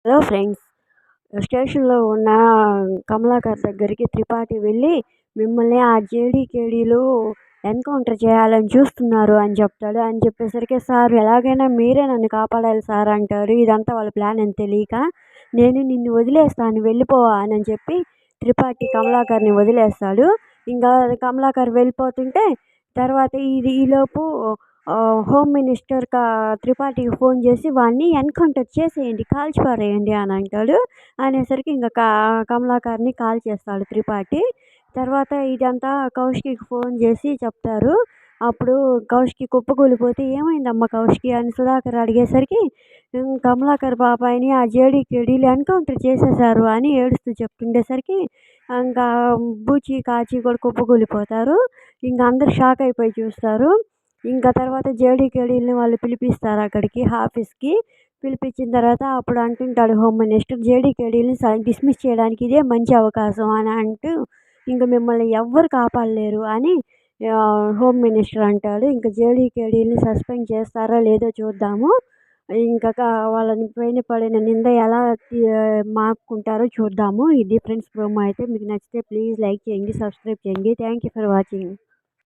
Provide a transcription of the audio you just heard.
Hello friends. స్టేషన్‌లో ఉన్న కమలాకర్ దగ్గరికి త్రిపాఠి వెళ్ళి, మిమ్మల్ని ఆ జేడీకేడీలు ఎన్‌కౌంటర్ చేయాలని చూస్తున్నారు అని చెప్తాడు. అని చెప్పేసరికి, సార్ ఎలాగైనా మీరే నన్ను కాపాడాలి సార్ అంటాడు. ఇదంతా వాళ్ళ ప్లాన్ అని తెలియక, నేను నిన్ను వదిలేస్తాను వెళ్ళిపో అని చెప్పి త్రిపాఠి కమలాకర్‌ని వదిలేస్తాడు. ఇంకా కమలాకర్ వెళ్ళిపోతుంటే తర్వాత ఈలోపు హోమ్ మినిస్టర్ త్రిపాఠికి ఫోన్ చేసి వాడిని ఎన్‌కౌంటర్ చేసేయండి, కాల్చి పారేయండి అని అంటాడు. అనేసరికి ఇంక కమలాకర్‌ని కాల్చేస్తాడు త్రిపాఠి. తర్వాత ఇదంతా కౌశిక్‌కి ఫోన్ చేసి చెప్తారు. అప్పుడు కౌశికి కుప్పకూలిపోతే, "ఏమైందమ్మా కౌశికి" అని సుధాకర్ అడిగేసరికి, కమలాకర్ బాబాయిని ఆ జేడీకేడీలు ఎన్‌కౌంటర్ చేసేశారు అని ఏడుస్తూ చెప్తుండేసరికి, ఇంకా బూచి, కాచి కూడా కుప్పకూలిపోతారు. ఇంక అందరూ షాక్ అయిపోయి చూస్తారు. ఇంకా తర్వాత జేడీకేడీలని వాళ్ళు పిలిపిస్తారు అక్కడికి ఆఫీస్‌కి. పిలిపించిన తర్వాత అప్పుడు అంటుంటాడు హోమ్ మినిస్టర్, "జేడీకేడీలని డిస్మిస్ చేయడానికి ఇదే మంచి అవకాశం" అని అంటూ, "ఇంక మిమ్మల్ని ఎవ్వరు కాపాడలేరు" అని హోమ్ మినిస్టర్ అంటాడు. ఇంక జేడీకేడీలని సస్పెండ్ చేస్తారో లేదో చూద్దాము. ఇంకా వాళ్ళని పైన పడిన నింద ఎలా మాపుకుంటారో చూద్దాము. ఇది ఫ్రెండ్స్ ప్రోమో అయితే. మీకు నచ్చితే ప్లీజ్ లైక్ చేయండి, సబ్స్క్రైబ్ చేయండి. Thank you for watching.